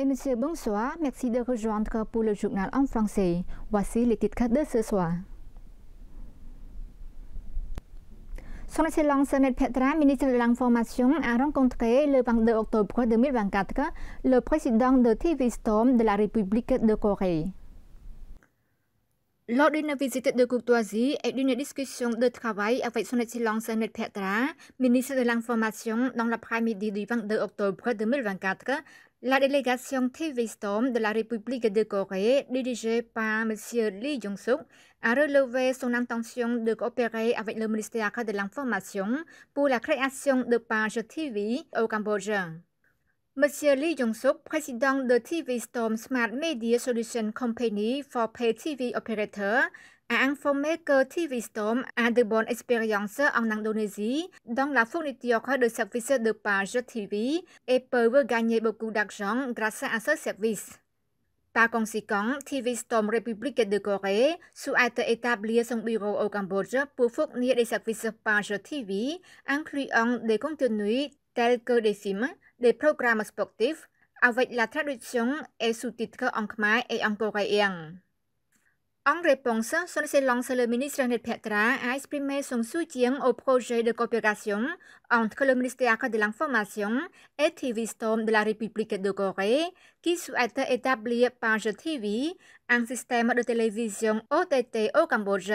et messieurs, bonsoir. Merci de rejoindre pour le journal en français. Voici les titres de ce soir. Son Excellence Net Petra, ministre de l'Information, a rencontré le 22 octobre 2024 le président de TV Storm de la République de Corée. Lors d'une visite de courtoisie et d'une discussion de travail avec son Excellence Net Petra, ministre de l'Information, dans l'après-midi du 22 octobre 2024, la délégation TV Storm de la République de Corée, dirigée par M. Lee Jong-suk, a relevé son intention de coopérer avec le ministère de l'Information pour la création de pages TV au Cambodge. M. Lee Jong-suk, président de TV Storm Smart Media Solution Company for Pay TV Operator, a informé que TV Storm a de bonnes expériences en Indonésie dans la fourniture de services de pages TV et peuvent gagner beaucoup d'argent grâce à ce service. Par conséquent, TV Storm République de Corée souhaite établir son bureau au Cambodge pour fournir des services pages TV, incluant des contenus tels que des films, des programmes sportifs, avec la traduction et sous-titres en khmer et en coréen. En réponse, son Excellence le ministre Net Petra a exprimé son soutien au projet de coopération entre le ministère de l'Information et TV Storm de la République de Corée, qui souhaite établir Page TV, un système de télévision OTT au Cambodge.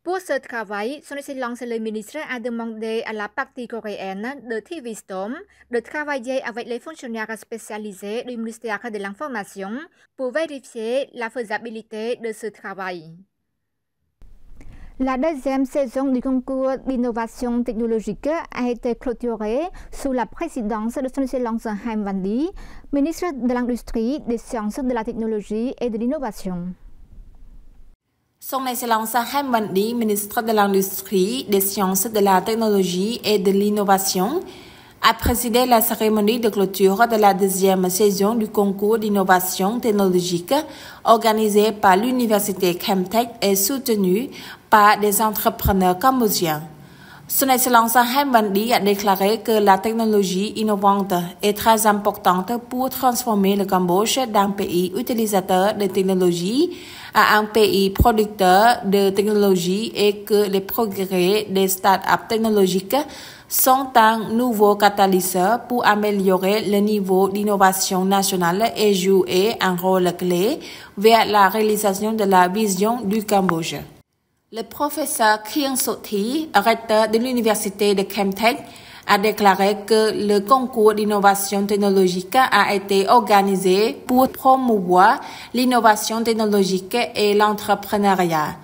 Pour ce travail, son Excellence le ministre a demandé à la partie coréenne de TV Storm de travailler avec les fonctionnaires spécialisés du ministère de l'Information pour vérifier la faisabilité de ce travail. La deuxième saison du concours d'innovation technologique a été clôturée sous la présidence de son Excellence Ham Van-di, ministre de l'Industrie, des Sciences, de la Technologie et de l'Innovation. Son Excellence Ham Van-di, ministre de l'Industrie, des Sciences, de la Technologie et de l'Innovation, a présidé la cérémonie de clôture de la deuxième saison du concours d'innovation technologique organisé par l'Université Chemtech et soutenu par des entrepreneurs cambodgiens. Son Excellence Ham Van-di a déclaré que la technologie innovante est très importante pour transformer le Cambodge d'un pays utilisateur de technologie à un pays producteur de technologie et que les progrès des start-up technologiques sont un nouveau catalyseur pour améliorer le niveau d'innovation nationale et jouer un rôle clé vers la réalisation de la vision du Cambodge. Le professeur Khieng So-thi, recteur de l'université de Chemtech, a déclaré que le concours d'innovation technologique a été organisé pour promouvoir l'innovation technologique et l'entrepreneuriat.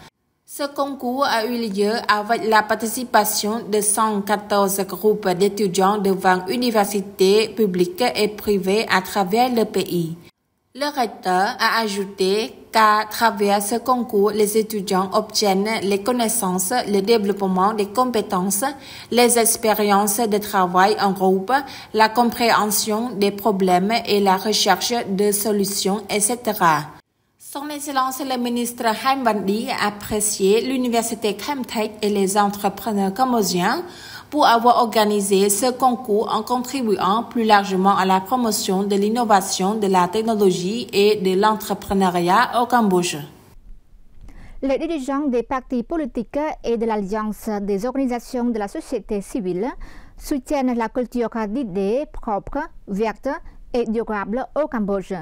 Ce concours a eu lieu avec la participation de 114 groupes d'étudiants de 20 universités publiques et privées à travers le pays. Le recteur a ajouté qu'à travers ce concours, les étudiants obtiennent les connaissances, le développement des compétences, les expériences de travail en groupe, la compréhension des problèmes et la recherche de solutions, etc. Son Excellence le ministre Ham Van-di a apprécié l'Université Chemtech et les entrepreneurs cambodgiens pour avoir organisé ce concours en contribuant plus largement à la promotion de l'innovation, de la technologie et de l'entrepreneuriat au Cambodge. Les dirigeants des partis politiques et de l'Alliance des organisations de la société civile soutiennent la culture d'idées propres, vertes et durables au Cambodge.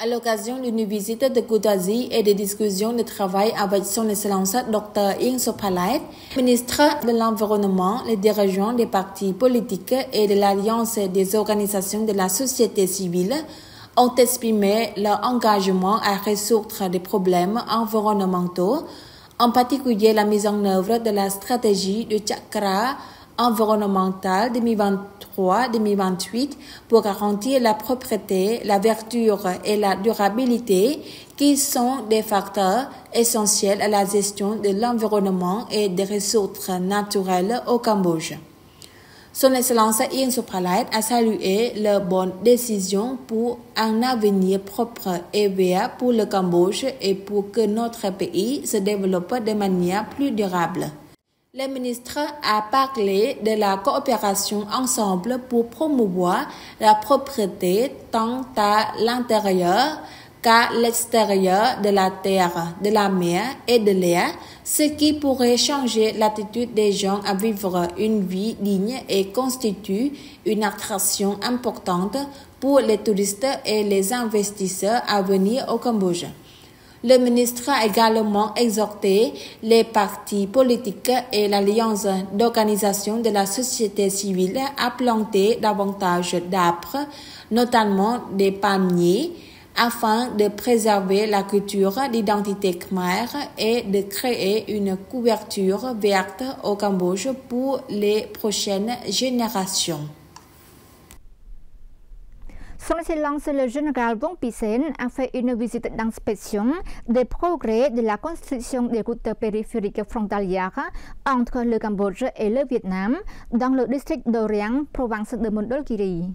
À l'occasion d'une visite de courtoisie et de discussions de travail avec son Excellence Dr. Ieng Sophalait, ministre de l'Environnement, les dirigeants des partis politiques et de l'Alliance des organisations de la société civile ont exprimé leur engagement à résoudre des problèmes environnementaux, en particulier la mise en œuvre de la stratégie de Chakra environnemental 2023-2028 pour garantir la propreté, la verdure et la durabilité qui sont des facteurs essentiels à la gestion de l'environnement et des ressources naturelles au Cambodge. Son Excellence Ieng Sophalait a salué la bonne décision pour un avenir propre et vert pour le Cambodge et pour que notre pays se développe de manière plus durable. Le ministre a parlé de la coopération ensemble pour promouvoir la propriété tant à l'intérieur qu'à l'extérieur de la terre, de la mer et de l'air, ce qui pourrait changer l'attitude des gens à vivre une vie digne et constitue une attraction importante pour les touristes et les investisseurs à venir au Cambodge. Le ministre a également exhorté les partis politiques et l'alliance d'organisations de la société civile à planter davantage d'arbres, notamment des palmiers, afin de préserver la culture d'identité khmer et de créer une couverture verte au Cambodge pour les prochaines générations. Son Excellence le général Vong Pisen a fait une visite d'inspection des progrès de la construction des routes périphériques frontalières entre le Cambodge et le Vietnam dans le district d'Oriang, province de Mondulkiri.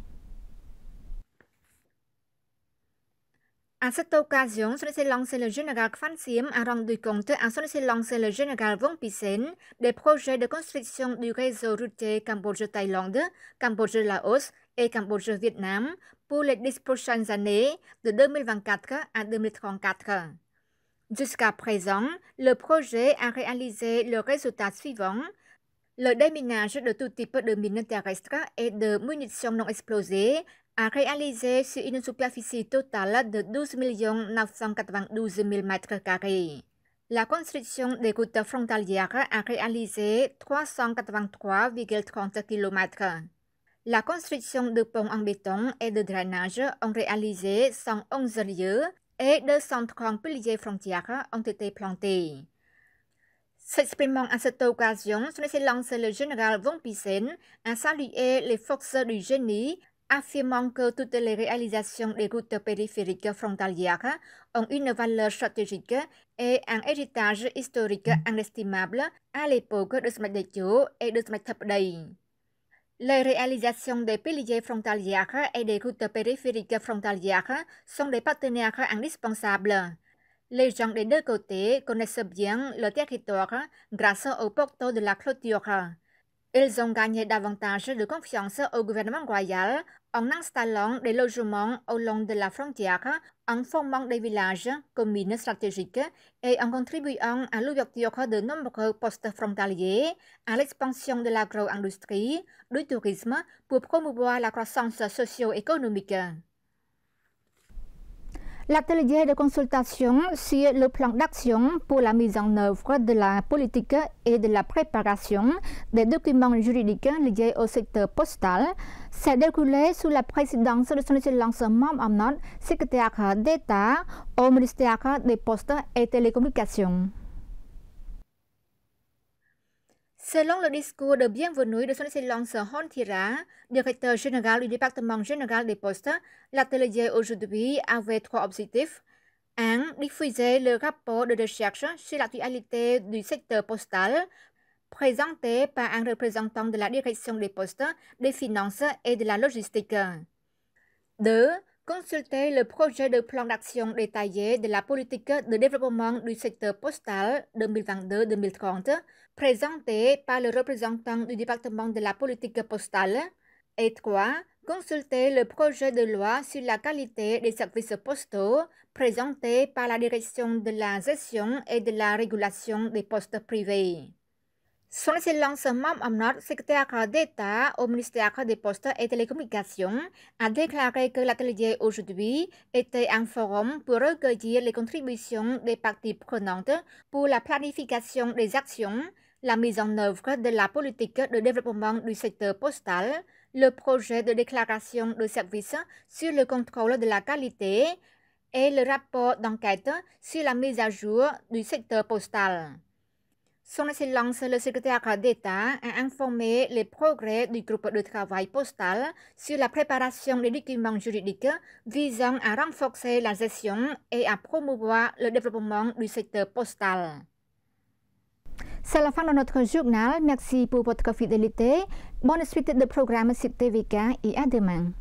À cette occasion, Son Excellence le général Kwan Siem a rendu compte à Son Excellence le général Vong Pisen des projets de construction du réseau routier Cambodge-Thaïlande, Cambodge-Laos et Cambodge-Vietnam pour les 10 prochaines années de 2024 à 2034. Jusqu'à présent, le projet a réalisé le résultat suivant: le déminage de tout type de mines terrestres et de munitions non explosées a réalisé sur une superficie totale de 12 992 000 m². La construction des routes frontalières a réalisé 383,30 km. La construction de ponts en béton et de drainage ont réalisé 111 lieux et 230 piliers frontières ont été plantés. S'exprimant à cette occasion, Son Excellence le général Vong Pisen a salué les forces du génie, affirmant que toutes les réalisations des routes périphériques frontalières ont une valeur stratégique et un héritage historique inestimable à l'époque de Smet Decho et de Smet Thap Dây. Les réalisations des piliers frontalières et des routes périphériques frontalières sont des partenaires indispensables. Les gens des deux côtés connaissent bien le territoire grâce au porto de la clôture. Ils ont gagné davantage de confiance au gouvernement royal en installant des logements au long de la frontière, en formant des villages, communes stratégiques et en contribuant à l'ouverture de nombreux postes frontaliers, à l'expansion de l'agro-industrie, du tourisme pour promouvoir la croissance socio-économique. L'atelier de consultation sur le plan d'action pour la mise en œuvre de la politique et de la préparation des documents juridiques liés au secteur postal s'est déroulé sous la présidence de Son Excellence Mam Amnot, secrétaire d'État au ministère des Postes et Télécommunications. Selon le discours de bienvenue de Son Excellence Hon Thira, directeur général du département général des postes, l'atelier aujourd'hui avait 3 objectifs. 1. Diffuser le rapport de recherche sur l'actualité du secteur postal, présenté par un représentant de la direction des postes, des finances et de la logistique. 2. Consulter le projet de plan d'action détaillé de la politique de développement du secteur postal 2022-2030, présenté par le représentant du département de la politique postale. Et 3. Consulter le projet de loi sur la qualité des services postaux, présenté par la direction de la gestion et de la régulation des postes privés. Son Excellence Mam Amnot, secrétaire d'État au ministère des Postes et Télécommunications, a déclaré que l'atelier aujourd'hui était un forum pour recueillir les contributions des parties prenantes pour la planification des actions, la mise en œuvre de la politique de développement du secteur postal, le projet de déclaration de services sur le contrôle de la qualité et le rapport d'enquête sur la mise à jour du secteur postal. Son Excellence le secrétaire d'État a informé les progrès du groupe de travail postal sur la préparation des documents juridiques visant à renforcer la gestion et à promouvoir le développement du secteur postal. C'est la fin de notre journal. Merci pour votre fidélité. Bonne suite de programme sur TVK et à demain.